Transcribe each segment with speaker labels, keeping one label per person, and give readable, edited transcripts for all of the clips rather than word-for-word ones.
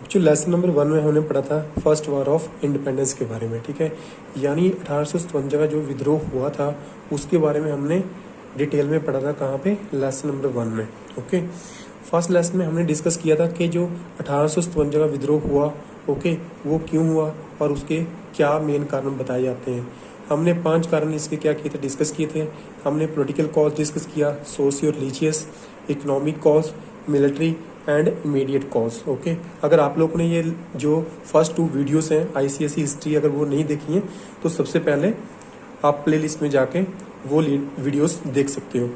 Speaker 1: जो lesson number 1 में हमने पढ़ा था फर्स्ट वार ऑफ इंडिपेंडेंस के बारे में, ठीक है। यानी 1857 का जो विद्रोह हुआ था उसके बारे में हमने डिटेल में पढ़ा था। कहाँ पे? लेसन नंबर 1 में। ओके, फर्स्ट लेसन में हमने डिस्कस किया था कि जो 1857 का विद्रोह हुआ, ओके, वो क्यों हुआ और उसके क्या मेन कारण बताए जाते हैं। हमने 5 कारण इसके क्या किए थे, डिस्कस किए थे। हमने पॉलिटिकल कॉज डिस्कस किया, socio religious, economic cause, military and immediate cause. Okay, अगर आप लोगों ने ये जो फर्स्ट 2 वीडियोस हैं आईसीएसई हिस्ट्री अगर वो नहीं देखी हैं तो सबसे पहले आप प्लेलिस्ट में जाके वो वीडियोस देख सकते हो।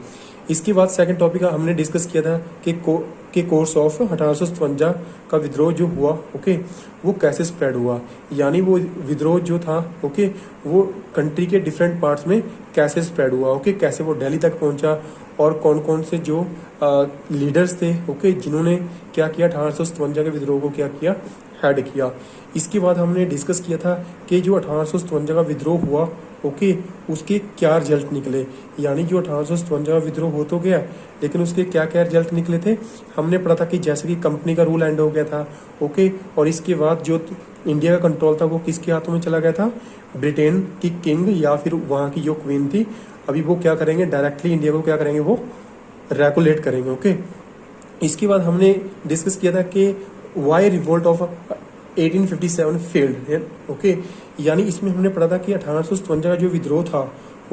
Speaker 1: इसके बाद सेकंड टॉपिक हमने डिस्कस किया था कि कोर्स ऑफ 1857 का विद्रोह जो हुआ, ओके, वो कैसे स्प्रेड हुआ। यानी वो विद्रोह जो था, ओके, वो कंट्री के डिफरेंट पार्ट्स में कैसे स्प्रेड हुआ, ओके, कैसे वो दिल्ली तक पहुंचा और कौन कौन से जो लीडर्स थे, ओके, जिन्होंने क्या किया 1857 के विद्रोह को क्या किया, हेड किया। इसके बाद हमने डिस्कस किया था कि जो 1857 का विद्रोह हुआ, ओके, उसके क्या रिजल्ट निकले। यानी जो 1857 का विद्रोह हो तो गया लेकिन उसके क्या क्या रिजल्ट निकले थे हमने पढ़ा था कि जैसे कि कंपनी का रूल एंड हो गया था, ओके, और इसके बाद जो इंडिया का कंट्रोल था वो किसके हाथों में चला गया था, ब्रिटेन की किंग या फिर वहाँ की जो क्वीन थी। अभी वो क्या करेंगे, डायरेक्टली इंडिया को क्या करेंगे, वो रेगुलेट करेंगे। ओके, इसके बाद हमने डिस्कस किया था कि why revolt of 1857 failed. Okay, यानी इसमें हमने पढ़ा था कि 1857 का जो विद्रोह था,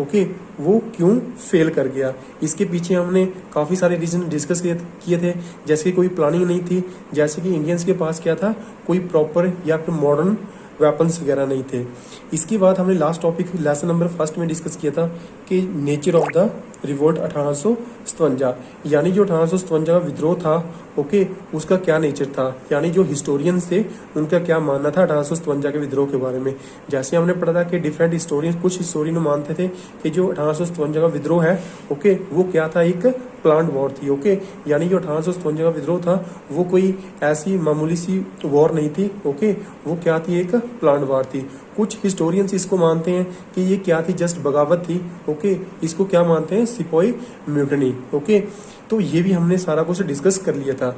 Speaker 1: ओके, वो क्यों फेल कर गया। इसके पीछे हमने काफ़ी सारे रीजन डिस्कस किए थे, जैसे कि कोई प्लानिंग नहीं थी, जैसे कि इंडियंस के पास क्या था, कोई प्रॉपर या फिर मॉडर्न वेपन्स वगैरह नहीं थे। इसके बाद हमने last topic lesson number first में डिस्कस किया था कि नेचर ऑफ द रिवोल्ट 1857, यानी जो 1857 का विद्रोह था, ओके, उसका क्या नेचर था। यानी जो हिस्टोरियंस थे उनका क्या मानना था 1857 के विद्रोह के बारे में। जैसे हमने पढ़ा था कि डिफरेंट हिस्टोरियंस, कुछ हिस्टोरियन मानते थे कि जो 1857 का विद्रोह है, ओके, वो क्या था, एक प्लान्ड वॉर थी। ओके, यानी जो 1857 का विद्रोह था वो कोई ऐसी मामूली सी वॉर नहीं थी, ओके, वो क्या थी, एक प्लान्ड वॉर थी। कुछ हिस्टोरियंस इसको मानते हैं कि ये क्या थी, जस्ट बगावत थी। ओके, इसको क्या मानते हैं, सिपोई म्यूटनी। ओके, तो ये भी हमने सारा कुछ डिस्कस कर लिया था।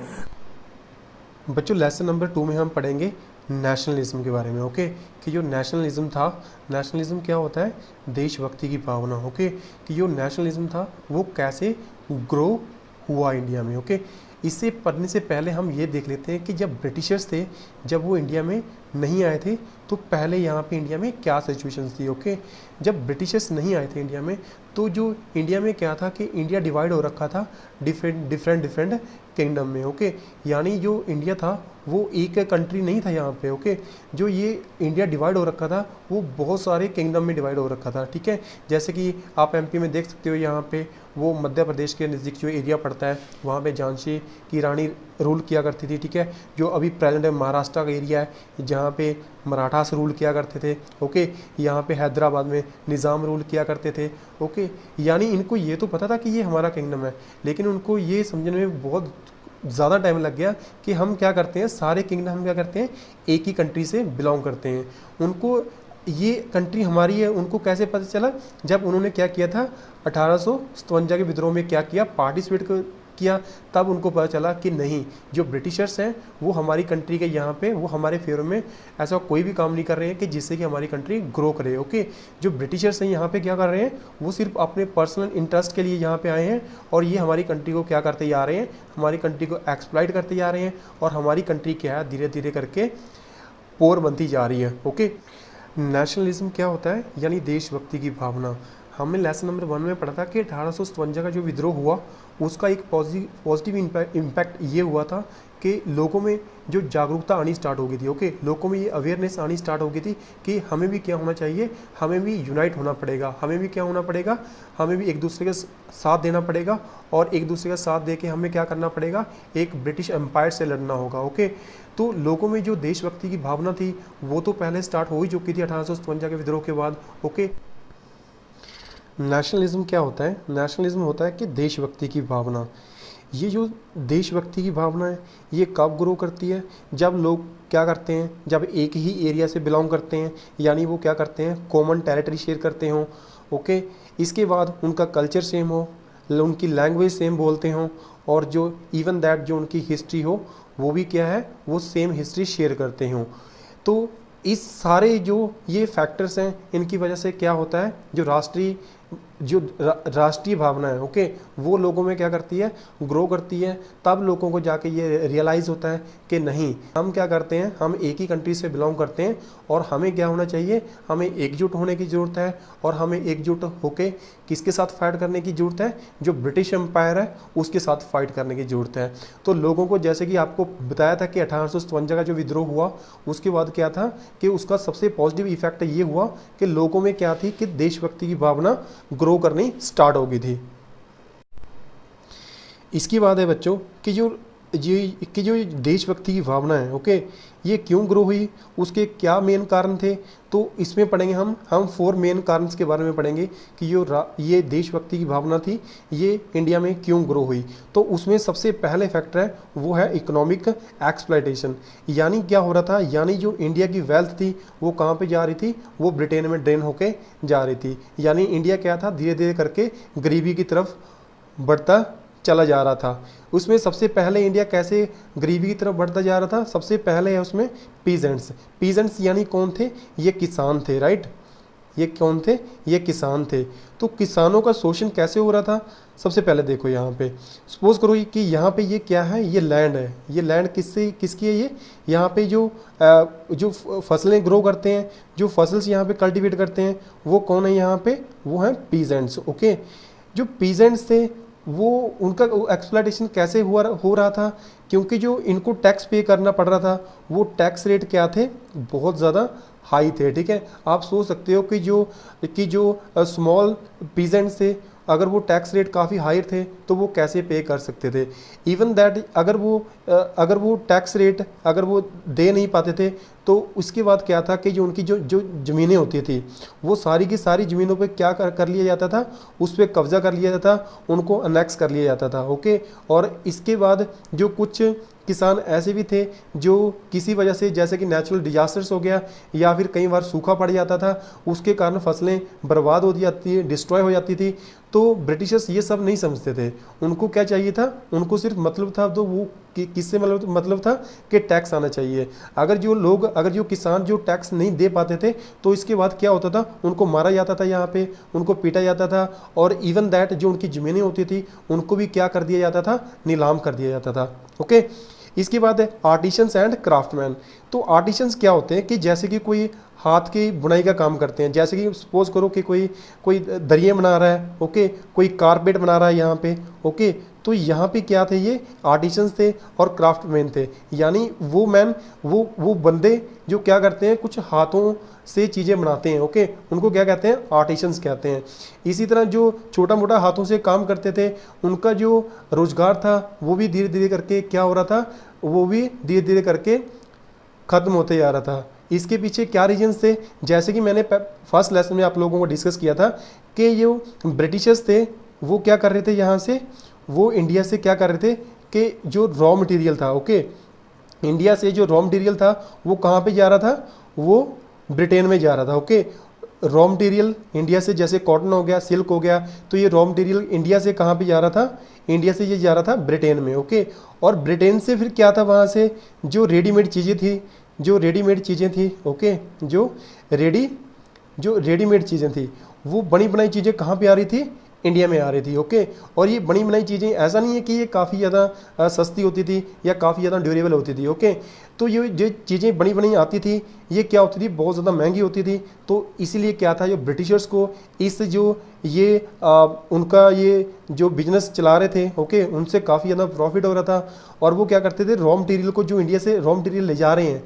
Speaker 1: बच्चों लेसन नंबर 2 में हम पढ़ेंगे नेशनलिज्म के बारे में। ओके, कि जो नेशनलिज्म था, नेशनलिज्म क्या होता है, देशभक्ति की भावना। ओके, कि जो नेशनलिज्म था वो कैसे ग्रो हुआ इंडिया में। ओके, इससे पढ़ने से पहले हम ये देख लेते हैं कि जब ब्रिटिशर्स थे, जब वो इंडिया में नहीं आए थे तो पहले यहाँ पे इंडिया में क्या सिचुएशंस थी। ओके, जब ब्रिटिशर्स नहीं आए थे इंडिया में तो जो इंडिया में क्या था कि इंडिया डिवाइड हो रखा था डिफरेंट किंगडम में। ओके, यानी जो इंडिया था वो एक कंट्री नहीं था यहाँ पे। ओके, जो ये इंडिया डिवाइड हो रखा था वो बहुत सारे किंगडम में डिवाइड हो रखा था। ठीक है, जैसे कि आप एमपी में देख सकते हो, यहाँ पे वो मध्य प्रदेश के नज़दीक जो एरिया पड़ता है वहाँ पे झांसी की रानी रूल किया करती थी। ठीक है, जो अभी प्रेजेंट महाराष्ट्र का एरिया है जहाँ पे मराठास रूल किया करते थे। ओके, यहाँ पे हैदराबाद में निज़ाम रूल किया करते थे। ओके, यानी इनको ये तो पता था कि ये हमारा किंगडम है, लेकिन उनको ये समझने में बहुत ज़्यादा टाइम लग गया कि हम क्या करते हैं, सारे किंगडम हम क्या करते हैं, एक ही कंट्री से बिलोंग करते हैं। उनको ये कंट्री हमारी है उनको कैसे पता चला, जब उन्होंने क्या किया था 1857 के विद्रोह में क्या किया, पार्टिसिपेट किया, तब उनको पता चला कि नहीं, जो ब्रिटिशर्स हैं वो हमारी कंट्री के यहाँ पे वो हमारे फेवर में ऐसा कोई भी काम नहीं कर रहे हैं कि जिससे कि हमारी कंट्री ग्रो करे। ओके, जो ब्रिटिशर्स हैं यहाँ पे क्या कर रहे हैं, वो सिर्फ अपने पर्सनल इंटरेस्ट के लिए यहाँ पे आए हैं और ये हमारी कंट्री को क्या करते जा रहे हैं, हमारी कंट्री को एक्सप्लॉइट करते जा रहे हैं और हमारी कंट्री क्या है धीरे धीरे करके पोर बनती जा रही है। ओके, नेशनलिज्म क्या होता है, यानी देशभक्ति की भावना। हमने लेसन नंबर 1 में पढ़ा था कि 1857 का जो विद्रोह हुआ उसका एक पॉजिटिव इम्पैक्ट ये हुआ था कि लोगों में जो जागरूकता आनी स्टार्ट हो गई थी। ओके, लोगों में ये अवेयरनेस आनी स्टार्ट हो गई थी कि हमें भी क्या होना चाहिए, हमें भी यूनाइट होना पड़ेगा, हमें भी क्या होना पड़ेगा, हमें भी एक दूसरे के साथ देना पड़ेगा और एक दूसरे का साथ दे के हमें क्या करना पड़ेगा, एक ब्रिटिश एम्पायर से लड़ना होगा। ओके, तो लोगों में जो देशभक्ति की भावना थी वो तो पहले स्टार्ट हो ही चुकी थी 1857 के विद्रोह के बाद। ओके, नेशनलिज्म क्या होता है, नेशनलिज्म होता है कि देशभक्ति की भावना। ये जो देशभक्ति की भावना है ये कब ग्रो करती है, जब लोग क्या करते हैं, जब एक ही एरिया से बिलोंग करते हैं, यानी वो क्या करते हैं, कॉमन टेरिटरी शेयर करते हों। ओके, इसके बाद उनका कल्चर सेम हो, उनकी लैंग्वेज सेम बोलते हों और जो इवन दैट जो उनकी हिस्ट्री हो वो भी क्या है, वो सेम हिस्ट्री शेयर करते हों। तो इस सारे जो ये फैक्टर्स हैं, इनकी वजह से क्या होता है, जो राष्ट्रीय भावना है, ओके, वो लोगों में क्या करती है, ग्रो करती है। तब लोगों को जाके ये रियलाइज़ होता है कि नहीं, हम क्या करते हैं, हम एक ही कंट्री से बिलोंग करते हैं और हमें क्या होना चाहिए, हमें एकजुट होने की ज़रूरत है। और हमें एकजुट होके किसके साथ फाइट करने की ज़रूरत है, जो ब्रिटिश एम्पायर है उसके साथ फाइट करने की ज़रूरत है। तो लोगों को, जैसे कि आपको बताया था कि 1857 का जो विद्रोह हुआ, उसके बाद क्या था कि उसका सबसे पॉजिटिव इफेक्ट ये हुआ कि लोगों में क्या थी कि देशभक्ति की भावना ग्रो करनी स्टार्ट हो गई थी। इसकी बात है बच्चों कि जो देशभक्ति की भावना है, ओके, ये क्यों ग्रो हुई, उसके क्या मेन कारण थे। तो इसमें पढ़ेंगे हम 4 मेन कारण के बारे में पढ़ेंगे कि ये देशभक्ति की भावना थी, ये इंडिया में क्यों ग्रो हुई। तो उसमें सबसे पहले फैक्टर है वो है इकोनॉमिक एक्सप्लॉयटेशन। यानी क्या हो रहा था, यानी जो इंडिया की वेल्थ थी वो कहाँ पे जा रही थी, वो ब्रिटेन में ड्रेन होके जा रही थी। यानी इंडिया क्या था, धीरे धीरे करके गरीबी की तरफ बढ़ता चला जा रहा था। उसमें सबसे पहले इंडिया कैसे गरीबी की तरफ बढ़ता जा रहा था, सबसे पहले है उसमें पीजेंट्स यानी कौन थे, ये किसान थे, राइट। ये कौन थे, ये किसान थे। तो किसानों का शोषण कैसे हो रहा था, सबसे पहले देखो यहाँ पे सपोज करो कि यहाँ पे ये क्या है, ये लैंड है। ये लैंड किसकी है, ये यहाँ पे जो फसलें ग्रो करते हैं, जो फसल्स यहाँ पे कल्टीवेट करते हैं, वो कौन है यहाँ पे, वो हैं पीजेंट्स, ओके। जो पीजेंट्स थे वो उनका एक्सप्लॉयटेशन कैसे हो रहा था, क्योंकि जो इनको टैक्स पे करना पड़ रहा था, वो टैक्स रेट क्या थे, बहुत ज़्यादा हाई थे, ठीक है। आप सोच सकते हो कि जो स्मॉल पीजेंट्स थे, अगर वो टैक्स रेट काफ़ी हाई थे तो वो कैसे पे कर सकते थे। इवन दैट अगर वो टैक्स रेट अगर वो दे नहीं पाते थे, तो उसके बाद क्या था कि जो उनकी जो ज़मीनें होती थी, वो सारी की सारी ज़मीनों पे क्या कर लिया जाता था, उस पर कब्ज़ा कर लिया जाता था, उनको अनेक्स कर लिया जाता था, ओके। और इसके बाद जो कुछ किसान ऐसे भी थे जो किसी वजह से, जैसे कि नेचुरल डिजास्टर्स हो गया या फिर कई बार सूखा पड़ जाता था, उसके कारण फसलें बर्बाद हो जाती, डिस्ट्रॉय हो जाती थी। तो ब्रिटिशर्स ये सब नहीं समझते थे। उनको क्या चाहिए था, उनको सिर्फ मतलब था, तो वो किससे मतलब था कि टैक्स आना चाहिए। अगर जो किसान जो टैक्स नहीं दे पाते थे, तो इसके बाद क्या होता था, उनको मारा जाता था, यहाँ पे उनको पीटा जाता था। और इवन दैट जो उनकी ज़मीनें होती थी, उनको भी क्या कर दिया जाता था, नीलाम कर दिया जाता था, ओके। इसके बाद है आर्टिशंस एंड क्राफ्टमैन। तो आर्टिशंस क्या होते हैं कि जैसे कि कोई हाथ की बुनाई का काम करते हैं, जैसे कि सपोज करो कि कोई दरिये बना रहा है, ओके, कोई कारपेट बना रहा है यहाँ पे, ओके। तो यहाँ पे क्या थे, ये आर्टिशंस थे और क्राफ्टमैन थे। यानी वो बंदे जो क्या करते हैं, कुछ हाथों से चीज़ें बनाते हैं, ओके, उनको क्या कहते हैं, आर्टिशंस कहते हैं। इसी तरह जो छोटा मोटा हाथों से काम करते थे, उनका जो रोजगार था वो भी धीरे धीरे करके क्या हो रहा था, वो भी धीरे धीरे करके ख़त्म होते जा रहा था। इसके पीछे क्या रीजंस थे, जैसे कि मैंने फर्स्ट लेसन में आप लोगों को डिस्कस किया था कि जो ब्रिटिशर्स थे वो क्या कर रहे थे, यहाँ से वो इंडिया से क्या कर रहे थे कि जो रॉ मटेरियल था, ओके, इंडिया से जो रॉ मटेरियल था वो कहाँ पे जा रहा था, वो ब्रिटेन में जा रहा था, ओके। रॉ मटेरियल इंडिया से, जैसे कॉटन हो गया, सिल्क हो गया, तो ये रॉ मटेरियल इंडिया से कहाँ पे जा रहा था, इंडिया से ये जा रहा था ब्रिटेन में, ओके। और ब्रिटेन से फिर क्या था, वहाँ से जो रेडीमेड चीज़ें थी, ओके, जो रेडीमेड चीज़ें थी, वो बनी बनाई चीज़ें कहाँ पे आ रही थी, इंडिया में आ रही थी, ओके। और ये बनी बनाई चीज़ें ऐसा नहीं है कि ये काफ़ी ज़्यादा सस्ती होती थी या काफ़ी ज़्यादा ड्यूरेबल होती थी, ओके। तो ये जो चीज़ें बनी बनाई आती थी, ये क्या होती थी, बहुत ज़्यादा महंगी होती थी। तो इसीलिए क्या था, जो ब्रिटिशर्स को इस उनका ये जो बिजनेस चला रहे थे, ओके, उनसे काफ़ी ज़्यादा प्रॉफिट हो रहा था। और वो क्या करते थे, रॉ मटेरियल को, जो इंडिया से रॉ मटेरियल ले जा रहे हैं,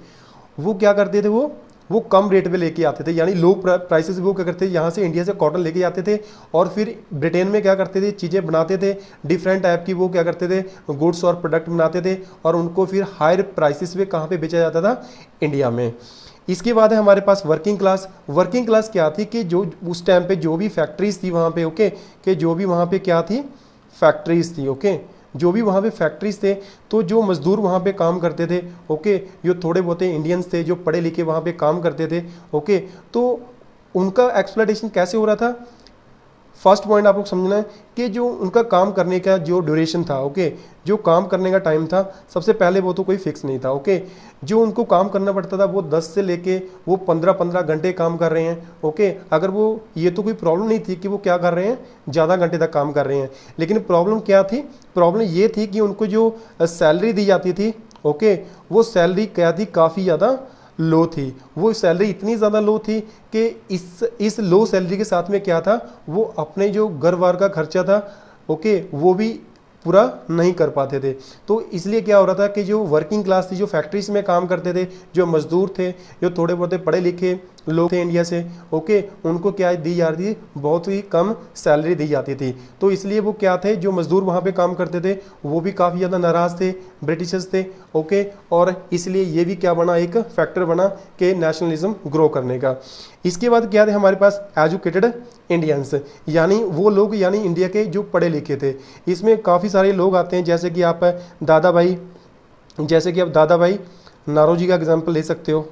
Speaker 1: वो क्या करते थे, वो कम रेट पे लेके आते थे, यानी लो प्राइसेस। वो क्या करते थे, यहाँ से इंडिया से कॉटन लेके जाते थे और फिर ब्रिटेन में क्या करते थे, चीज़ें बनाते थे डिफरेंट टाइप की, वो क्या करते थे, गुड्स और प्रोडक्ट बनाते थे और उनको फिर हायर प्राइसेस पे कहाँ पे बेचा जाता था, इंडिया में। इसके बाद है हमारे पास वर्किंग क्लास क्या थी कि जो उस टाइम पे जो भी फैक्ट्रीज थी वहाँ पे, ओके, कि जो भी वहाँ पे क्या थी, फैक्ट्रीज थी, ओके, जो भी वहाँ पे फैक्ट्रीज थे, तो जो मजदूर वहाँ पे काम करते थे, ओके, जो थोड़े बहुत इंडियंस थे जो पढ़े लिखे वहाँ पे काम करते थे, ओके, तो उनका एक्सप्लॉयटेशन कैसे हो रहा था,
Speaker 2: फर्स्ट पॉइंट आपको समझना है कि जो उनका काम करने का जो ड्यूरेशन था, ओके, जो काम करने का टाइम था, सबसे पहले वो तो कोई फिक्स नहीं था, ओके। जो उनको काम करना पड़ता था वो 10 से लेके वो 15-15 घंटे काम कर रहे हैं, ओके। अगर वो, ये तो कोई प्रॉब्लम नहीं थी कि वो क्या कर रहे हैं, ज़्यादा घंटे तक काम कर रहे हैं, लेकिन प्रॉब्लम क्या थी, प्रॉब्लम ये थी कि उनको जो सैलरी दी जाती थी, ओके, वो सैलरी क्या थी, काफ़ी ज़्यादा लो थी। वो सैलरी इतनी ज़्यादा लो थी कि इस लो सैलरी के साथ में क्या था, वो अपने जो घर बार का खर्चा था, ओके, वो भी पूरा नहीं कर पाते थे। तो इसलिए क्या हो रहा था कि जो वर्किंग क्लास थी, जो फैक्ट्रीज में काम करते थे, जो मजदूर थे, जो थोड़े बहुत पढ़े लिखे लोग थे इंडिया से, ओके, उनको क्या दी जा रही थी, बहुत ही कम सैलरी दी जाती थी। तो इसलिए वो क्या थे, जो मजदूर वहाँ पे काम करते थे वो भी काफ़ी ज़्यादा नाराज़ थे, ब्रिटिशर्स थे, ओके। और इसलिए ये भी क्या बना, एक फैक्टर बना कि नेशनलिज्म ग्रो करने का। इसके बाद क्या थे हमारे पास, एजुकेटेड इंडियंस, यानी वो लोग, यानी इंडिया के जो पढ़े लिखे थे। इसमें काफ़ी सारे लोग आते हैं, जैसे कि आप दादा भाई नारोजी का एग्जाम्पल ले सकते हो।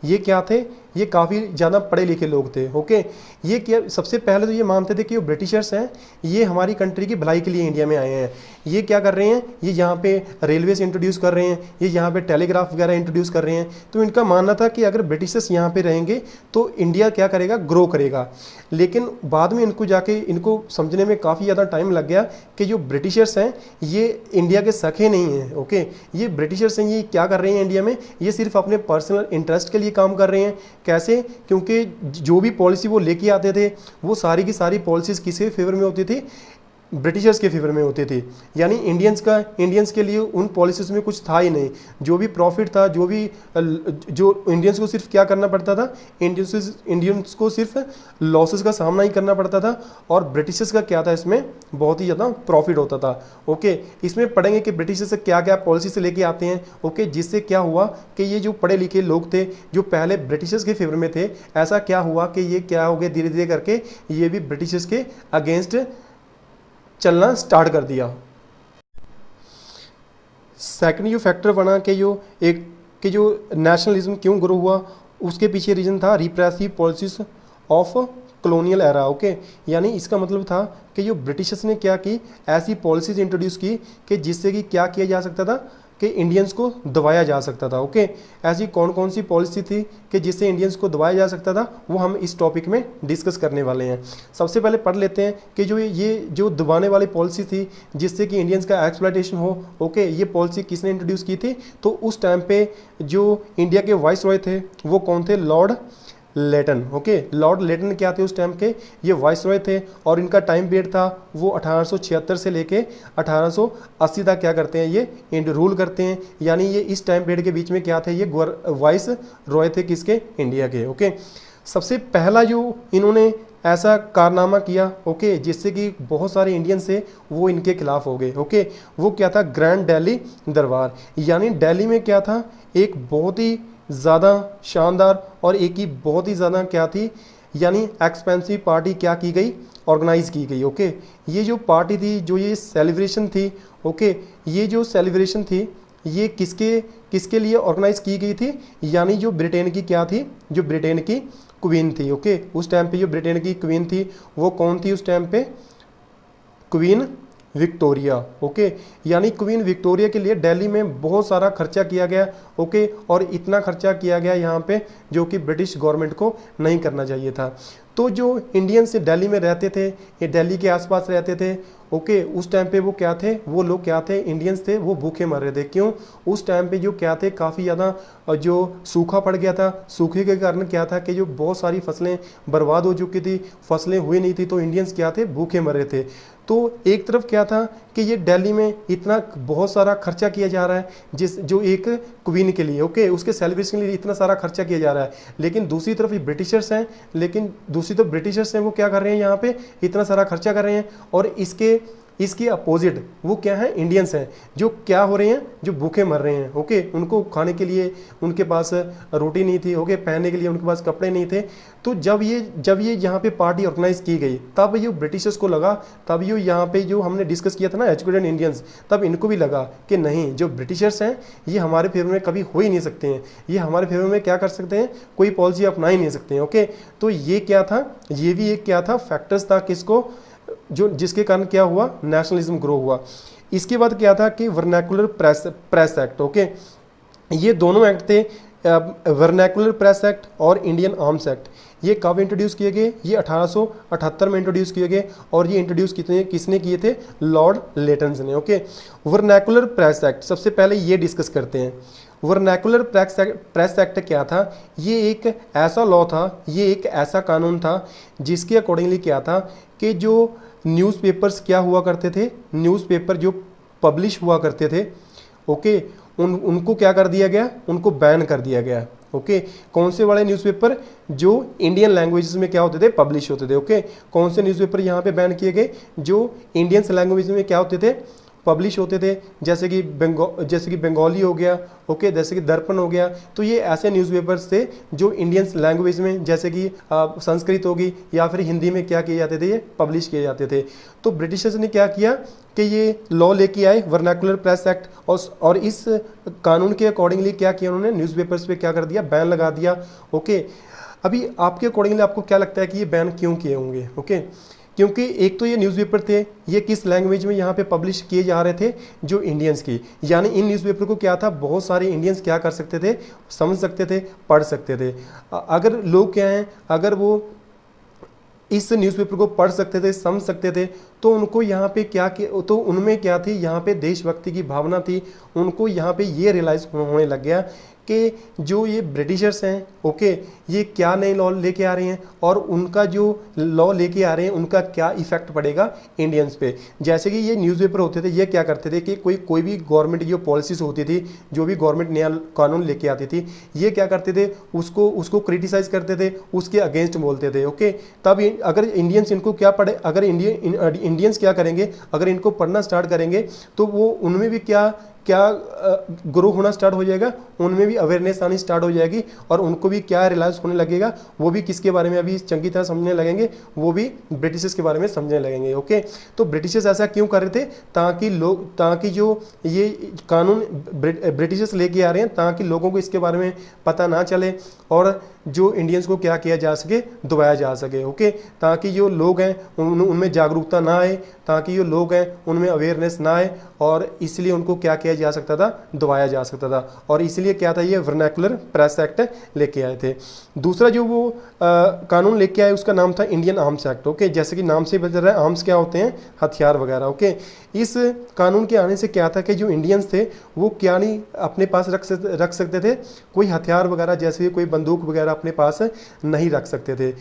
Speaker 2: ये क्या थे, ये काफ़ी ज़्यादा पढ़े लिखे लोग थे, ओके। ये क्या, सबसे पहले तो ये मानते थे कि वो ब्रिटिशर्स हैं, ये हमारी कंट्री की भलाई के लिए इंडिया में आए हैं। ये क्या कर रहे हैं, ये यहाँ पे रेलवेज इंट्रोड्यूस कर रहे हैं, ये यहाँ पे टेलीग्राफ वगैरह इंट्रोड्यूस कर रहे हैं। तो इनका मानना था कि अगर ब्रिटिशर्स यहाँ पे रहेंगे तो इंडिया क्या करेगा, ग्रो करेगा। लेकिन बाद में इनको जाके इनको समझने में काफ़ी ज़्यादा टाइम लग गया कि जो ब्रिटिशर्स हैं ये इंडिया के सखे नहीं हैं, ओके। ये ब्रिटिशर्स हैं, ये क्या कर रहे हैं इंडिया में, ये सिर्फ अपने पर्सनल इंटरेस्ट के लिए काम कर रहे हैं। कैसे, क्योंकि जो भी पॉलिसी वो लेके आते थे वो सारी की सारी पॉलिसीज किसके फेवर में होती थी, ब्रिटिशर्स के फेवर में होती थी। यानी इंडियंस के लिए उन पॉलिसीज में कुछ था ही नहीं। जो भी प्रॉफिट था, जो इंडियंस को सिर्फ क्या करना पड़ता था, इंडियंस को सिर्फ लॉसेस का सामना ही करना पड़ता था, और ब्रिटिशर्स का क्या था, इसमें बहुत ही ज़्यादा प्रॉफिट होता था, ओके। इसमें पढ़ेंगे कि ब्रिटिशर्स से क्या क्या पॉलिसी से लेके आते हैं, ओके, जिससे क्या हुआ कि ये जो पढ़े लिखे लोग थे जो पहले ब्रिटिशर्स के फेवर में थे, ऐसा क्या हुआ कि ये क्या हो गया, धीरे धीरे करके ये भी ब्रिटिशर्स के अगेंस्ट चलना स्टार्ट कर दिया। सेकंड जो फैक्टर बना कि जो नेशनलिज्म क्यों ग्रो हुआ, उसके पीछे रीजन था repressive policies of colonial era, okay. यानी इसका मतलब था कि जो ब्रिटिशर्स ने क्या की, ऐसी पॉलिसीज इंट्रोड्यूस की कि जिससे कि क्या किया जा सकता था कि इंडियंस को दबाया जा सकता था, ओके। ऐसी कौन कौन सी पॉलिसी थी कि जिससे इंडियंस को दबाया जा सकता था, वो हम इस टॉपिक में डिस्कस करने वाले हैं। सबसे पहले पढ़ लेते हैं कि जो दबाने वाली पॉलिसी थी जिससे कि इंडियंस का एक्सप्लॉयटेशन हो, ओके, ये पॉलिसी किसने इंट्रोड्यूस की थी। तो उस टाइम पे जो इंडिया के वाइस रॉय थे वो कौन थे, लॉर्ड लेटन, ओके। लॉर्ड लेटन क्या थे उस टाइम के, ये वाइस रॉय थे, और इनका टाइम पीरियड था वो 1876 से लेके 1880 तक क्या करते हैं, ये रूल करते हैं। यानी ये इस टाइम पीरियड के बीच में क्या थे, ये वाइस रॉय थे किसके, इंडिया के, ओके। सबसे पहला जो इन्होंने ऐसा कारनामा किया, ओके, जिससे कि बहुत सारे इंडियंस थे वो इनके खिलाफ हो गए, ओके। वो क्या था, ग्रैंड दिल्ली दरबार। यानी दिल्ली में क्या था, एक बहुत ही ज़्यादा शानदार और एक ही बहुत ही ज़्यादा क्या थी, यानी एक्सपेंसिव पार्टी क्या की गई, ऑर्गेनाइज की गई, ओके। ये जो पार्टी थी, जो ये सेलिब्रेशन थी, ओके, ये जो सेलिब्रेशन थी ये किसके लिए ऑर्गेनाइज की गई थी, यानी जो ब्रिटेन की क्या थी, जो ब्रिटेन की क्वीन थी, ओके। उस टाइम पे जो ब्रिटेन की क्वीन थी वो कौन थी उस टाइम पे, क्वीन विक्टोरिया, ओके। यानी क्वीन विक्टोरिया के लिए दिल्ली में बहुत सारा खर्चा किया गया, ओके, और इतना खर्चा किया गया यहाँ पे जो कि ब्रिटिश गवर्नमेंट को नहीं करना चाहिए था। तो जो इंडियंस दिल्ली में रहते थे, ये दिल्ली के आसपास रहते थे, ओके, उस टाइम पे वो क्या थे, वो लोग क्या थे, इंडियंस थे, वो भूखे मर रहे थे। क्यों, उस टाइम पे जो क्या थे, काफ़ी ज़्यादा जो सूखा पड़ गया था, सूखे के कारण क्या था कि जो बहुत सारी फसलें बर्बाद हो चुकी थी, फसलें हुई नहीं थी, तो इंडियंस क्या थे, भूखे मर रहे थे। तो एक तरफ क्या था कि ये दिल्ली में इतना बहुत सारा खर्चा किया जा रहा है जो एक क्वीन के लिए, ओके, उसके सेलिब्रेशन के लिए इतना सारा खर्चा किया जा रहा है, लेकिन दूसरी तरफ ये ब्रिटिशर्स हैं, वो क्या कर रहे हैं, यहाँ पे इतना सारा खर्चा कर रहे हैं, और इसके इसके अपोजिट वो क्या है, इंडियंस हैं, जो क्या हो रहे हैं, जो भूखे मर रहे हैं। ओके, उनको खाने के लिए उनके पास रोटी नहीं थी। ओके, पहनने के लिए उनके पास कपड़े नहीं थे। तो जब ये यहाँ पे पार्टी ऑर्गेनाइज की गई, तब ये ब्रिटिशर्स को लगा, तब ये यहाँ पे जो हमने डिस्कस किया था ना एजुकेटेड इंडियंस, तब इनको भी लगा कि नहीं, जो ब्रिटिशर्स हैं ये हमारे फेवर में कभी हो ही नहीं सकते हैं, ये हमारे फेवर में क्या कर सकते हैं, कोई पॉलिसी अपना ही नहीं सकते हैं। ओके, तो ये क्या था, ये भी एक क्या था, फैक्टर्स था किसको, जो जिसके कारण क्या हुआ, नेशनलिज्म ग्रो हुआ। इसके बाद क्या था कि वर्नैकुलर प्रेस एक्ट। ओके, ये दोनों एक्ट थे, वर्नैकुलर प्रेस एक्ट और इंडियन आर्म्स एक्ट। ये कब इंट्रोड्यूस किए गए, ये 1878 में इंट्रोड्यूस किए गए, और ये इंट्रोड्यूस किसने किए थे, लॉर्ड लेटन्स ने। ओके, वर्नैकुलर प्रेस एक्ट, सबसे पहले ये डिस्कस करते हैं। वर्नैकुलर प्रेस एक्ट क्या था, ये एक ऐसा लॉ था, ये एक ऐसा कानून था जिसके अकॉर्डिंगली क्या था कि जो न्यूज़पेपर्स क्या हुआ करते थे, न्यूज़पेपर जो पब्लिश हुआ करते थे, ओके, उनको क्या कर दिया गया, उनको बैन कर दिया गया। ओके, कौन से वाले न्यूज़पेपर, जो इंडियन लैंग्वेजेस में क्या होते थे, पब्लिश होते थे। ओके, कौन से न्यूज़पेपर यहाँ पे बैन किए गए, जो इंडियन लैंग्वेज में क्या होते थे, पब्लिश होते थे, जैसे कि बंगाली हो गया। ओके, जैसे कि दर्पण हो गया। तो ये ऐसे न्यूज़पेपर्स थे जो इंडियन लैंग्वेज में, जैसे कि संस्कृत होगी या फिर हिंदी में क्या किए जाते थे, ये पब्लिश किए जाते थे। तो ब्रिटिशर्स ने क्या किया कि ये लॉ लेके आए, वर्नैकुलर प्रेस एक्ट, और इस कानून के अकॉर्डिंगली क्या किया उन्होंने, न्यूज़पेपर्स पे क्या कर दिया, बैन लगा दिया। ओके, अभी आपके अकॉर्डिंगली आपको क्या लगता है कि ये बैन क्यों किए होंगे। ओके, क्योंकि एक तो ये न्यूज़पेपर थे, ये किस लैंग्वेज में यहाँ पे पब्लिश किए जा रहे थे, जो इंडियंस की, यानी इन न्यूज़पेपर को क्या था, बहुत सारे इंडियंस क्या कर सकते थे, समझ सकते थे, पढ़ सकते थे। अगर लोग क्या हैं, अगर वो इस न्यूज़पेपर को पढ़ सकते थे, समझ सकते थे, तो उनको यहाँ पे क्या, तो उनमें क्या थी, यहाँ पे देशभक्ति की भावना थी। उनको यहाँ पे ये रियलाइज़ होने लग गया कि जो ये ब्रिटिशर्स हैं, ओके, ये क्या नए लॉ लेके आ रहे हैं, और उनका जो लॉ लेके आ रहे हैं उनका क्या इफेक्ट पड़ेगा इंडियंस पे। जैसे कि ये न्यूज़पेपर होते थे, ये क्या करते थे कि कोई भी गवर्नमेंट की जो पॉलिसीज होती थी, जो भी गवर्नमेंट नया कानून लेके आती थी, ये क्या करते थे, उसको क्रिटिसाइज करते थे, उसके अगेंस्ट बोलते थे। ओके, तब अगर इंडियंस इनको क्या पढ़े, अगर इंडियंस क्या करेंगे, अगर इनको पढ़ना स्टार्ट करेंगे, तो वो उनमें भी क्या ग्रो होना स्टार्ट हो जाएगा, उनमें भी अवेयरनेस आनी स्टार्ट हो जाएगी, और उनको भी क्या रियलाइज होने लगेगा, वो भी किसके बारे में अभी चंगी तरह समझने लगेंगे, वो भी ब्रिटिशर्स के बारे में समझने लगेंगे। ओके, तो ब्रिटिशर्स ऐसा क्यों कर रहे थे, ताकि जो ये कानून ब्रिटिशर्स लेके आ रहे हैं, ताकि लोगों को इसके बारे में पता ना चले, और जो इंडियंस को क्या किया जा सके, दबाया जा सके। ओके, ताकि जो लोग हैं उनमें जागरूकता ना आए, ताकि जो लोग हैं उनमें अवेयरनेस ना आए, और इसलिए उनको क्या किया जा सकता था, दबाया जा सकता था। और इसलिए क्या था, ये वर्नैकुलर प्रेस एक्ट लेके आए थे। दूसरा जो वो कानून लेके आए, उसका नाम था इंडियन आर्म्स एक्ट। ओके, जैसे कि नाम से बता रहा है, आर्म्स क्या होते हैं, हथियार वगैरह। ओके, इस कानून के आने से क्या था कि जो इंडियंस थे वो क्या नहीं अपने पास रख सकते थे, कोई हथियार वगैरह, जैसे कोई बंदूक वगैरह अपने पास नहीं रख सकते थे।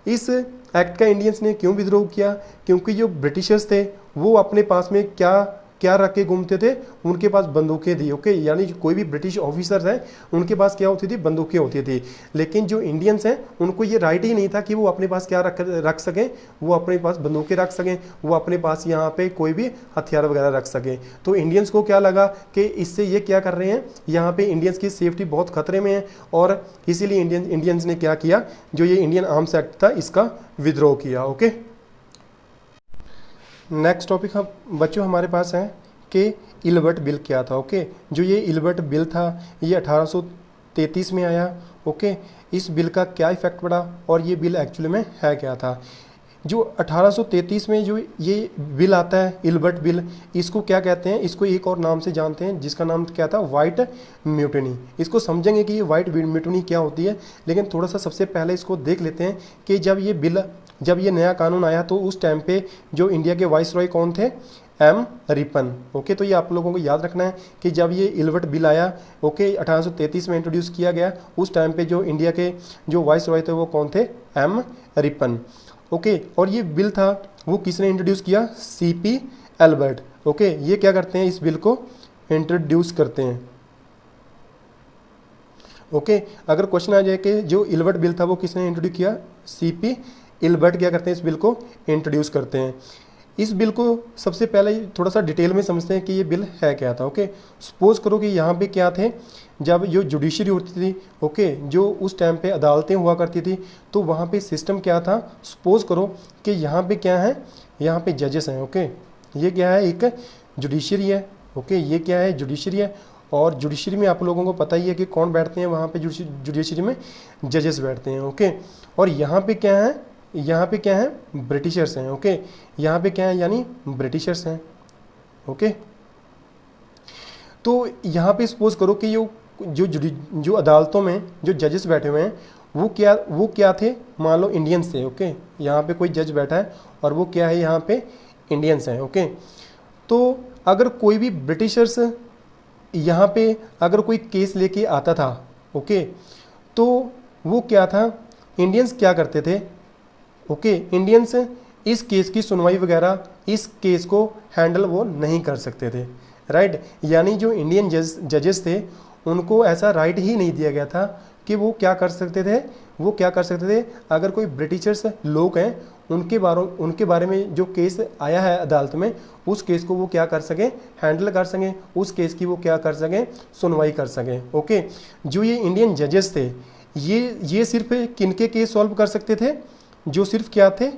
Speaker 2: इस एक्ट का इंडियंस ने क्यों विद्रोह किया, क्योंकि जो ब्रिटिशर्स थे वो अपने पास में क्या रख के घूमते थे, उनके पास बंदूकें थी। ओके, यानी कोई भी ब्रिटिश ऑफिसर हैं उनके पास क्या होती थी, बंदूकें होती थी। लेकिन जो इंडियंस हैं उनको ये राइट ही नहीं था कि वो अपने पास क्या रख सकें, वो अपने पास बंदूकें रख सकें, वो अपने पास यहाँ पे कोई भी हथियार वगैरह रख सकें। तो इंडियंस को क्या लगा कि इससे ये क्या कर रहे हैं, यहाँ पे इंडियंस की सेफ्टी बहुत खतरे में है, और इसीलिए इंडियंस ने क्या किया, जो ये इंडियन आर्म्स एक्ट था इसका विद्रोह किया। ओके, नेक्स्ट टॉपिक बच्चों हमारे पास है कि इल्बर्ट बिल क्या था। ओके, जो ये इल्बर्ट बिल था ये 1833 में आया। ओके, इस बिल का क्या इफेक्ट पड़ा, और ये बिल एक्चुअली में है क्या था। जो 1833 में जो ये बिल आता है, इल्बर्ट बिल, इसको क्या कहते हैं, इसको एक और नाम से जानते हैं, जिसका नाम क्या था, वाइट म्यूटिनी। इसको समझेंगे कि ये वाइट म्यूटिनी क्या होती है, लेकिन थोड़ा सा सबसे पहले इसको देख लेते हैं कि जब ये नया कानून आया, तो उस टाइम पे जो इंडिया के वाइसरॉय कौन थे, एम रिपन। ओके, तो ये आप लोगों को याद रखना है कि जब ये इल्बर्ट बिल आया, ओके, 1833 में इंट्रोड्यूस किया गया, उस टाइम पे जो इंडिया के जो वाइसरॉय थे वो कौन थे, एम रिपन। ओके, और ये बिल था वो किसने इंट्रोड्यूस किया, सीपी एल्बर्ट। ओके, ये क्या करते हैं, इस बिल को इंट्रोड्यूस करते हैं। ओके, अगर क्वेश्चन आ जाए कि जो इल्बर्ट बिल था वो किसने इंट्रोड्यूस किया, सीपी एल्बर्ट क्या करते हैं, इस बिल को इंट्रोड्यूस करते हैं। इस बिल को सबसे पहले थोड़ा सा डिटेल में समझते हैं कि ये बिल है क्या था। ओके, सपोज करो कि यहाँ पे क्या थे, जब जो जुडिशरी होती थी, ओके, जो उस टाइम पे अदालतें हुआ करती थी, तो वहाँ पे सिस्टम क्या था। सपोज करो कि यहाँ पे क्या है, यहाँ पे जजेस हैं। ओके, ये क्या है, एक जुडिशरी है। ओके, ये क्या है, जुडिशरी है। और जुडिशरी में आप लोगों को पता ही है कि कौन बैठते हैं वहाँ पे, जुडिशरी में जजेस बैठते हैं। ओके, और यहाँ पे क्या है, यहाँ पे क्या है, ब्रिटिशर्स हैं। ओके, यहाँ पे क्या है, यानी ब्रिटिशर्स हैं। ओके, तो यहाँ पे सपोज करो कि जो अदालतों में जो जजेस बैठे हुए हैं वो क्या थे, मान लो इंडियंस थे। ओके, यहाँ पे कोई जज बैठा है और वो क्या है, यहाँ पे इंडियंस हैं। ओके, तो अगर कोई भी ब्रिटिशर्स यहाँ पे अगर कोई केस लेके आता था, ओके, तो वो क्या था, इंडियंस क्या करते थे, ओके, इंडियंस इस केस की सुनवाई वगैरह, इस केस को हैंडल वो नहीं कर सकते थे, राइट। यानी जो इंडियन जजेस थे उनको ऐसा राइट ही नहीं दिया गया था कि वो क्या कर सकते थे, अगर कोई ब्रिटिशर्स लोग हैं उनके बारे में जो केस आया है अदालत में, उस केस को वो क्या कर सकें, हैंडल कर सकें, उस केस की वो क्या कर सकें, सुनवाई कर सकें। ओके, जो ये इंडियन जजेस थे ये सिर्फ किनके केस सॉल्व कर सकते थे, जो सिर्फ क्या थे,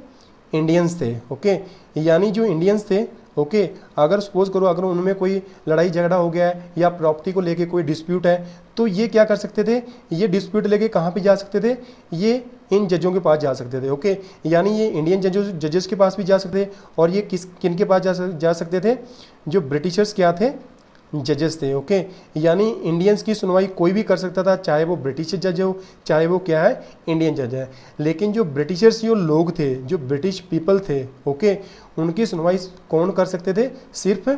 Speaker 2: इंडियंस थे। ओके, यानी जो इंडियंस थे, ओके, अगर सपोज करो अगर उनमें कोई लड़ाई झगड़ा हो गया है या प्रॉपर्टी को लेके कोई डिस्प्यूट है, तो ये क्या कर सकते थे, ये डिस्प्यूट लेके कहाँ पे जा सकते थे, ये इन जजों के पास जा सकते थे। ओके, यानी ये इंडियन जजेस के पास भी जा सकते थे, और ये किन के पास जा सकते थे, जो ब्रिटिशर्स क्या थे, जजेस थे। ओके, यानी इंडियंस की सुनवाई कोई भी कर सकता था, चाहे वो ब्रिटिश जज हो, चाहे वो क्या है, इंडियन जज है। लेकिन जो ब्रिटिशर्स जो लोग थे, जो ब्रिटिश पीपल थे, ओके, उनकी सुनवाई कौन कर सकते थे, सिर्फ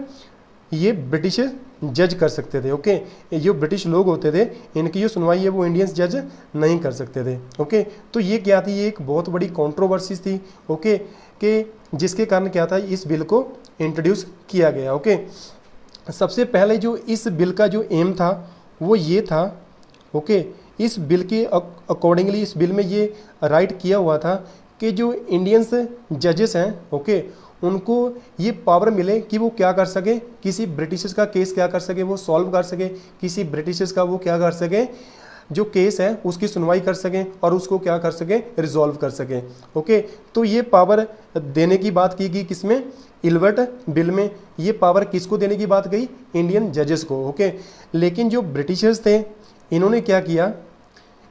Speaker 2: ये ब्रिटिश जज कर सकते थे। ओके, जो ब्रिटिश लोग होते थे इनकी जो सुनवाई है वो इंडियंस जज नहीं कर सकते थे। ओके, तो ये क्या थी, ये एक बहुत बड़ी कंट्रोवर्सीज थी। ओके, कि जिसके कारण क्या था, इस बिल को इंट्रोड्यूस किया गया। ओके, सबसे पहले जो इस बिल का जो एम था वो ये था, ओके, इस बिल के अकॉर्डिंगली इस बिल में ये राइट किया हुआ था कि जो इंडियंस जजेस हैं, ओके, उनको ये पावर मिले कि वो क्या कर सके, किसी ब्रिटिशर्स का केस क्या कर सके, वो सॉल्व कर सके, किसी ब्रिटिशर्स का वो क्या कर सके, जो केस है उसकी सुनवाई कर सकें और उसको क्या कर सकें, रिजॉल्व कर सकें। ओके, तो ये पावर देने की बात की गई किसमें, इल्बर्ट बिल में। ये पावर किसको देने की बात गई, इंडियन जजेस को। ओके, लेकिन जो ब्रिटिशर्स थे इन्होंने क्या किया,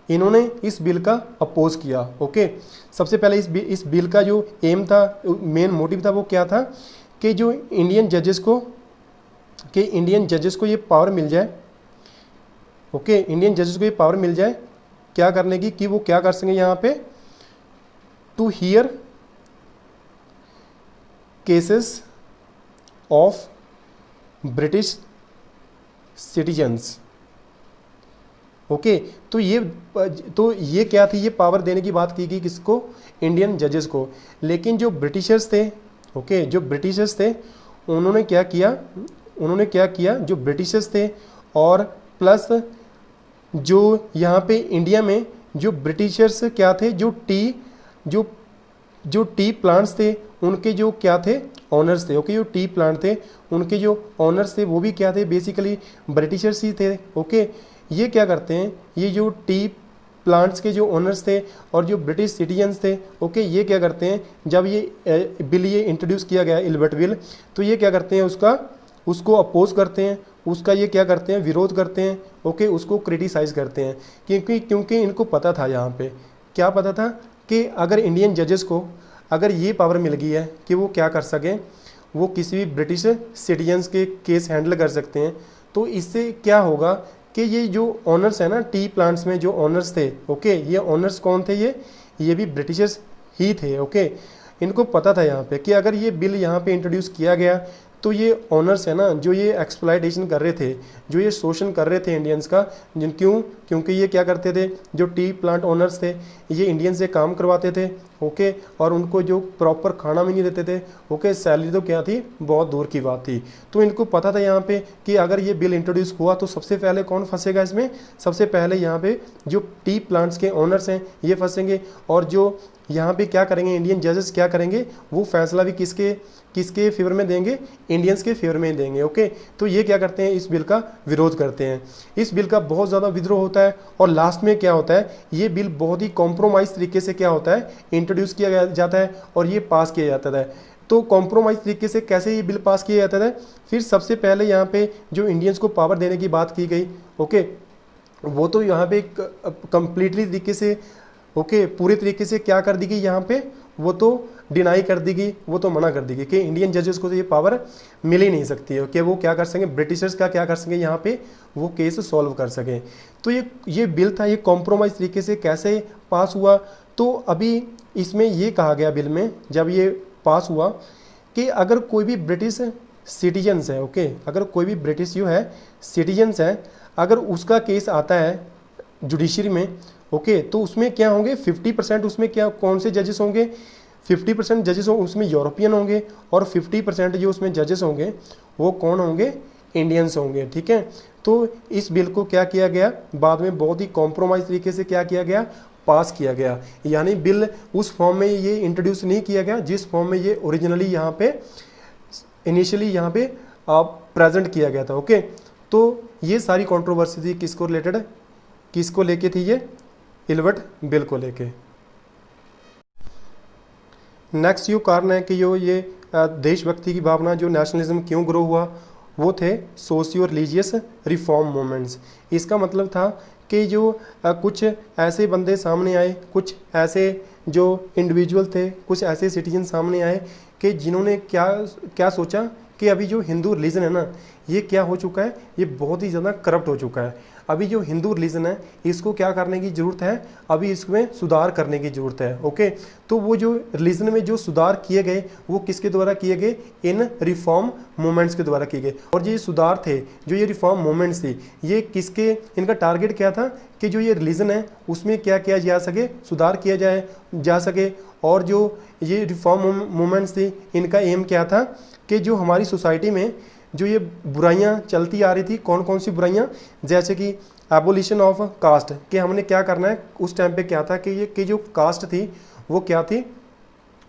Speaker 2: इन्होंने इस बिल का अपोज किया। ओके, सबसे पहले इस बिल का जो एम था, मेन मोटिव था, वो क्या था कि जो इंडियन जजेस को ये पावर मिल जाए। ओके, इंडियन जजेस को ये पावर मिल जाए क्या करने की, कि वो क्या कर सकें यहाँ पे, to hear cases of British citizens. Okay, तो ये क्या थी, ये पावर देने की बात की गई किसको, इंडियन जजेस को। लेकिन जो ब्रिटिशर्स थे, ओके, जो ब्रिटिशर्स थे उन्होंने क्या किया, जो ब्रिटिशर्स थे और प्लस जो यहाँ पे इंडिया में जो ब्रिटिशर्स क्या थे, जो टी प्लांट्स थे उनके जो क्या थे, ऑनर्स थे। ओके, जो टी प्लांट थे उनके जो ऑनर्स थे वो भी क्या थे, बेसिकली ब्रिटिशर्स ही थे। ओके, ये क्या करते हैं, ये जो टी प्लांट्स के जो ओनर्स थे और जो ब्रिटिश सिटीजन्स थे, ओके, ये क्या करते हैं, जब ये बिल ये इंट्रोड्यूस किया गया इल्बर्ट बिल, तो ये क्या करते हैं, उसको अपोज करते हैं, उसका ये क्या करते हैं, विरोध करते हैं। ओके, उसको क्रिटिसाइज़ करते हैं, क्योंकि इनको पता था, यहाँ पे क्या पता था कि अगर इंडियन जजेस को अगर ये पावर मिल गई है कि वो क्या कर सकें, वो किसी भी ब्रिटिश सिटीजन्स के केस हैंडल कर सकते हैं, तो इससे क्या होगा कि ये जो ऑनर्स है ना, टी प्लांट्स में जो ऑनर्स थे, ओके, ये ऑनर्स कौन थे, ये भी ब्रिटिशर्स ही थे। ओके, इनको पता था यहाँ पे कि अगर ये बिल यहाँ पे इंट्रोड्यूस किया गया तो ये ऑनर्स है ना, जो ये एक्सप्लॉइटेशन कर रहे थे, जो ये शोषण कर रहे थे इंडियंस का, क्योंकि ये क्या करते थे, जो टी प्लांट ओनर्स थे ये इंडियन से काम करवाते थे। ओके, और उनको जो प्रॉपर खाना भी नहीं देते थे। ओके, सैलरी तो क्या थी, बहुत दूर की बात थी। तो इनको पता था यहाँ पे कि अगर ये बिल इंट्रोड्यूस हुआ तो सबसे पहले कौन फंसेगा इसमें, सबसे पहले यहाँ पे जो टी प्लांट्स के ओनर्स हैं ये फंसेंगे, और जो यहाँ पे क्या करेंगे, इंडियन जजेस क्या करेंगे, वो फैसला भी किसके किसके फेवर में देंगे, इंडियंस के फेवर में देंगे। ओके, तो ये क्या करते हैं, इस बिल का विरोध करते हैं। इस बिल का बहुत ज़्यादा विद्रोह होता है और लास्ट में क्या होता है, ये बिल बहुत ही कॉम्प्रोमाइज़ तरीके से क्या होता है, इंट्रोड्यूस किया जाता है और ये पास किया जाता है। तो कॉम्प्रोमाइज़ तरीके से कैसे ये बिल पास किया जाता है, फिर सबसे पहले यहाँ पे जो इंडियंस को पावर देने की बात की गई, ओके, वो तो यहाँ पे कंप्लीटली तरीके से ओके पूरे तरीके से क्या कर दी गई यहाँ पे, वो तो डिनाई कर दी गई, वो तो मना कर दी गई कि इंडियन जजेस को तो ये पावर मिल ही नहीं सकती है कि वो क्या कर सकें, ब्रिटिशर्स का क्या कर सकें यहाँ पे, वो केस सॉल्व कर सकें। तो ये बिल था, ये कॉम्प्रोमाइज़ तरीके से कैसे पास हुआ। तो अभी इसमें ये कहा गया बिल में जब ये पास हुआ कि अगर कोई भी ब्रिटिश सिटीजन्स है, ओके, अगर कोई भी ब्रिटिश जो है सिटीजन्स है, अगर उसका केस आता है जुडिशरी में, ओके, तो उसमें क्या होंगे 50% उसमें क्या कौन से जजेस होंगे, 50% जजेस उसमें यूरोपियन होंगे और 50% जो उसमें जजेस होंगे वो कौन होंगे, इंडियंस होंगे। ठीक है, तो इस बिल को क्या किया गया, बाद में बहुत ही कॉम्प्रोमाइज़ तरीके से क्या किया गया, पास किया गया। यानी बिल उस फॉर्म में ये इंट्रोड्यूस नहीं किया गया जिस फॉर्म में ये ओरिजिनली यहाँ पे इनिशियली यहाँ पे प्रेजेंट किया गया था। ओके, तो ये सारी कंट्रोवर्सी थी किसको रिलेटेड, किसको लेके थी, ये इल्बर्ट बिल को लेके। नेक्स्ट यो कारण है कि जो ये देशभक्ति की भावना, जो नेशनलिज्म क्यों ग्रो हुआ, वो थे सोशियो रिलीजियस रिफॉर्म मूवमेंट्स। इसका मतलब था कि जो कुछ ऐसे बंदे सामने आए, कुछ ऐसे जो इंडिविजुअल थे, कुछ ऐसे सिटीजन सामने आए कि जिन्होंने क्या क्या सोचा कि अभी जो हिंदू रिलीजन है ना, ये क्या हो चुका है, ये बहुत ही ज़्यादा करप्ट हो चुका है। अभी जो हिंदू रिलीजन है इसको क्या करने की ज़रूरत है, अभी इसमें सुधार करने की ज़रूरत है। ओके, तो वो जो रिलीजन में जो सुधार किए गए वो किसके द्वारा किए गए, इन रिफॉर्म मूवमेंट्स के द्वारा किए गए। और ये सुधार थे, जो ये रिफॉर्म मूवमेंट्स थी, ये किसके, इनका टारगेट क्या था कि जो ये रिलीजन है उसमें क्या किया जा सके, सुधार किया जा सके। और जो ये रिफॉर्म मूवमेंट्स थी, इनका एम क्या था कि जो हमारी सोसाइटी में जो ये बुराइयां चलती आ रही थी, कौन कौन सी बुराइयां, जैसे कि एबोलिशन ऑफ कास्ट, कि हमने क्या करना है। उस टाइम पे क्या था कि जो कास्ट थी वो क्या थी,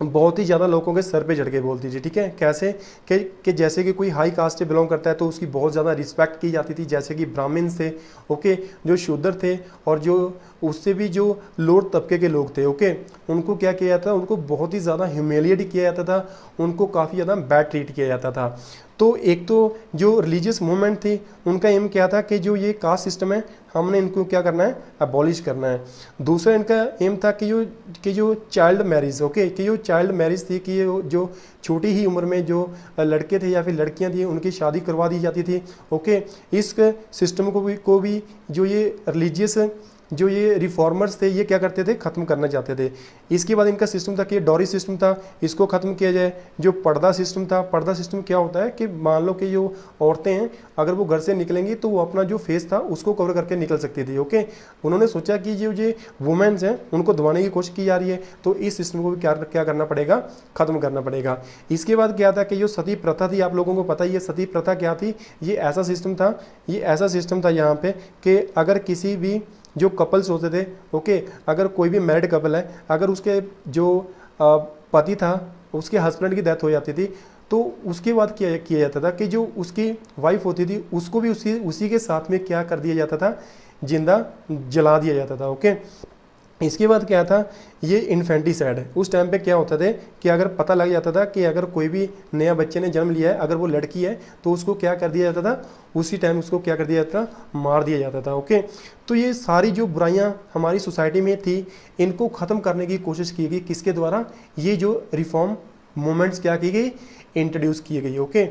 Speaker 2: बहुत ही ज़्यादा लोगों के सर पे चढ़ के बोलती थी। ठीक है, कैसे कि जैसे कि कोई हाई कास्ट से बिलोंग करता है तो उसकी बहुत ज़्यादा रिस्पेक्ट की जाती थी, जैसे कि ब्राह्मण थे, ओके, जो शूद्र थे और जो उससे भी जो लोअर तबके के लोग थे, ओके, उनको क्या किया जाता था, उनको बहुत ही ज़्यादा ह्यूमिलिएट किया जाता था, उनको काफ़ी ज़्यादा बैड ट्रीट किया जाता था। तो एक तो जो रिलीजियस मूवमेंट थी उनका एम क्या था कि जो ये कास्ट सिस्टम है हमने इनको क्या करना है, अबॉलिश करना है। दूसरा इनका एम था कि जो चाइल्ड मैरिज, ओके, कि जो चाइल्ड मैरिज थी, कि जो छोटी ही उम्र में जो लड़के थे या फिर लड़कियां थी उनकी शादी करवा दी जाती थी। ओके, इस सिस्टम को भी जो ये रिलीजियस जो ये रिफॉर्मर्स थे ये क्या करते थे, ख़त्म करना चाहते थे। इसके बाद इनका सिस्टम था कि डॉरी सिस्टम था, इसको ख़त्म किया जाए। जो पर्दा सिस्टम था, पर्दा सिस्टम क्या होता है कि मान लो कि जो औरतें हैं अगर वो घर से निकलेंगी तो वो अपना जो फेस था उसको कवर करके निकल सकती थी। ओके, उन्होंने सोचा कि जो ये वुमेन्स हैं उनको दबाने की कोशिश की जा रही है, तो इस सिस्टम को भी क्या करना पड़ेगा, ख़त्म करना पड़ेगा। इसके बाद क्या था कि जो सती प्रथा थी, आप लोगों को पता ही है सती प्रथा क्या थी। ये ऐसा सिस्टम था यहाँ पे कि अगर किसी भी जो कपल्स होते थे, ओके, अगर कोई भी मैरिड कपल है, अगर उसके जो पति था उसके हस्बैंड की डेथ हो जाती थी तो उसके बाद किया जाता था कि जो उसकी वाइफ होती थी उसको भी उसी के साथ में क्या कर दिया जाता था, जिंदा जला दिया जाता था। ओके, इसके बाद क्या था, ये इन्फेंटिसाइड है। उस टाइम पे क्या होता था कि अगर पता लग जाता था कि अगर कोई भी नया बच्चे ने जन्म लिया है, अगर वो लड़की है तो उसको क्या कर दिया जाता था, उसी टाइम उसको क्या कर दिया जाता था, मार दिया जाता था। ओके, तो ये सारी जो बुराइयां हमारी सोसाइटी में थी इनको ख़त्म करने की कोशिश की गई, किसके द्वारा, ये जो रिफॉर्म मूवमेंट्स क्या की गई, इंट्रोड्यूस की गई। ओके,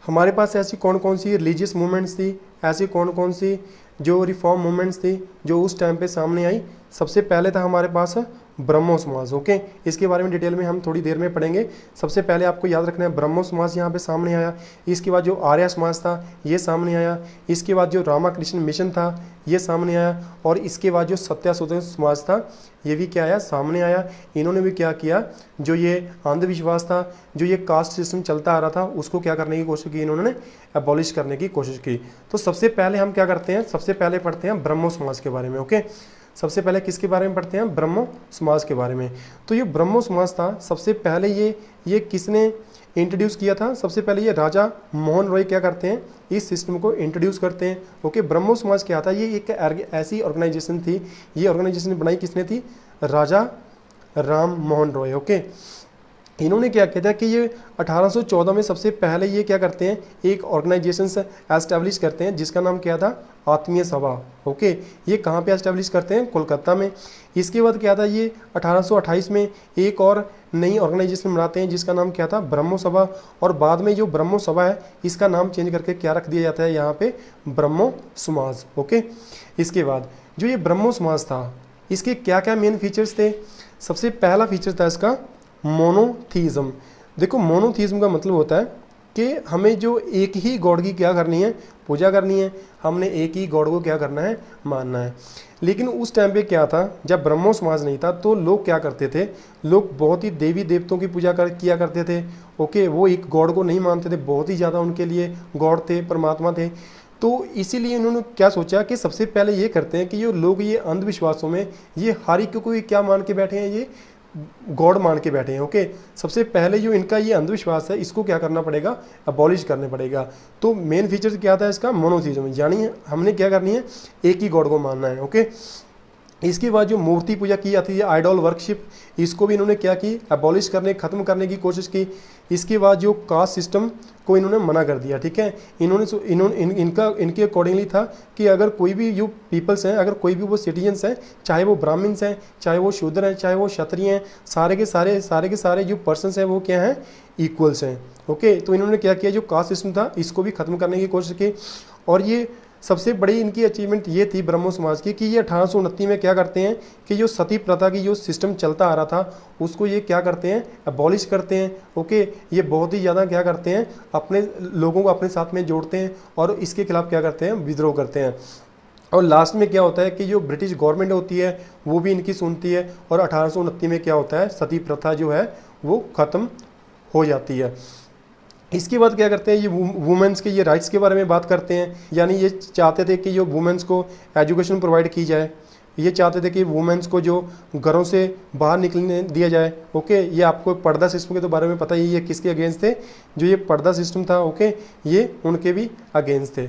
Speaker 2: हमारे पास ऐसी कौन कौन सी रिलीजियस मूवमेंट्स थी, ऐसी कौन कौन सी जो रिफॉर्म मूवमेंट्स थी जो उस टाइम पे सामने आई। सबसे पहले था हमारे पास ब्रह्मो समाज। ओके, इसके बारे में डिटेल में हम थोड़ी देर में पढ़ेंगे। सबसे पहले आपको याद रखना है ब्रह्मो समाज यहाँ पे सामने आया। इसके बाद जो आर्य समाज था ये सामने आया। इसके बाद जो रामाकृष्ण मिशन था ये सामने आया। और इसके बाद जो सत्याशोधन समाज था ये भी क्या आया, सामने आया। इन्होंने भी क्या किया, जो ये अंधविश्वास था, जो ये कास्ट सिस्टम चलता आ रहा था उसको क्या करने की कोशिश की, इन्होंने एबॉलिश करने की कोशिश की। तो सबसे पहले हम क्या करते हैं, सबसे पहले पढ़ते हैं ब्रह्मो समाज के बारे में। ओके, सबसे पहले किसके बारे में पढ़ते हैं, ब्रह्मो समाज के बारे में। तो ये ब्रह्मो समाज था, सबसे पहले ये किसने इंट्रोड्यूस किया था, सबसे पहले ये राजा मोहन रॉय क्या करते हैं, इस सिस्टम को इंट्रोड्यूस करते हैं। ओके, ब्रह्मो समाज क्या था, ये एक ऐसी ऑर्गेनाइजेशन थी, ये ऑर्गेनाइजेशन बनाई किसने थी, राजा राम मोहन रॉय। ओके, इन्होंने क्या किया था कि ये 1814 में सबसे पहले ये क्या करते हैं, एक ऑर्गेनाइजेशन से एस्टेब्लिश करते हैं जिसका नाम क्या था, आत्मीय सभा। ओके, ये कहाँ पे एस्टेब्लिश करते हैं, कोलकाता में। इसके बाद क्या था, ये 1828 में एक और नई ऑर्गेनाइजेशन बनाते हैं जिसका नाम क्या था, ब्रह्मो सभा। और बाद में जो ब्रह्मो सभा है इसका नाम चेंज करके क्या रख दिया जाता है यहाँ पे, ब्रह्मो समाज। ओके, इसके बाद जो ये ब्रह्मो समाज था इसके क्या क्या मेन फीचर्स थे, सबसे पहला फीचर था इसका मोनोथीज्म। देखो, मोनोथीज्म का मतलब होता है कि हमें जो एक ही गॉड की क्या करनी है, पूजा करनी है, हमने एक ही गॉड को क्या करना है, मानना है। लेकिन उस टाइम पे क्या था, जब ब्रह्मो समाज नहीं था तो लोग क्या करते थे, लोग बहुत ही देवी देवताओं की पूजा किया करते थे। ओके, वो एक गॉड को नहीं मानते थे, बहुत ही ज़्यादा उनके लिए गॉड थे, परमात्मा थे। तो इसीलिए उन्होंने क्या सोचा कि सबसे पहले ये करते हैं कि ये लोग ये अंधविश्वासों में ये हर एक को क्या मान के बैठे हैं, ये गॉड मान के बैठे हैं। ओके, सबसे पहले जो इनका ये अंधविश्वास है इसको क्या करना पड़ेगा, अबॉलिश करने पड़ेगा। तो मेन फीचर क्या था इसका, मोनोथीज्म, यानी हमने क्या करनी है, एक ही गॉड को मानना है। ओके, इसके बाद जो मूर्ति पूजा की जाती है, आइडॉल वर्कशिप, इसको भी इन्होंने क्या की, अबॉलिश करने, ख़त्म करने की कोशिश की। इसके बाद जो कास्ट सिस्टम को इन्होंने मना कर दिया। ठीक है, इनके अकॉर्डिंगली था कि अगर कोई भी जो पीपल्स हैं, अगर कोई भी वो सिटीजन्स हैं, चाहे वो ब्राह्मण्स हैं, चाहे वो शूद्र हैं, चाहे वो क्षत्रिय हैं, सारे के सारे जो पर्सनस हैं वो क्या हैं, इक्वल्स हैं। ओके, तो इन्होंने क्या किया, जो कास्ट सिस्टम था इसको भी ख़त्म करने की कोशिश की। और ये सबसे बड़ी इनकी अचीवमेंट ये थी ब्रह्मो समाज की कि ये 1829 में क्या करते हैं कि जो सती प्रथा की जो सिस्टम चलता आ रहा था उसको ये क्या करते हैं, अबॉलिश करते हैं। ओके, ये बहुत ही ज़्यादा क्या करते हैं, अपने लोगों को अपने साथ में जोड़ते हैं और इसके खिलाफ क्या करते हैं, विद्रोह करते हैं। और लास्ट में क्या होता है कि जो ब्रिटिश गवर्नमेंट होती है वो भी इनकी सुनती है और 1829 में क्या होता है, सती प्रथा जो है वो ख़त्म हो जाती है। इसके बाद क्या करते हैं, ये वुमेंस के ये राइट्स के बारे में बात करते हैं। यानी ये चाहते थे कि जो वुमेंस को एजुकेशन प्रोवाइड की जाए, ये चाहते थे कि वुमेंस को जो घरों से बाहर निकलने दिया जाए। ओके, ये आपको पर्दा सिस्टम के तो बारे में पता ही है, ये किसके अगेंस्ट थे, जो ये पर्दा सिस्टम था। ओके, ये उनके भी अगेंस्ट थे।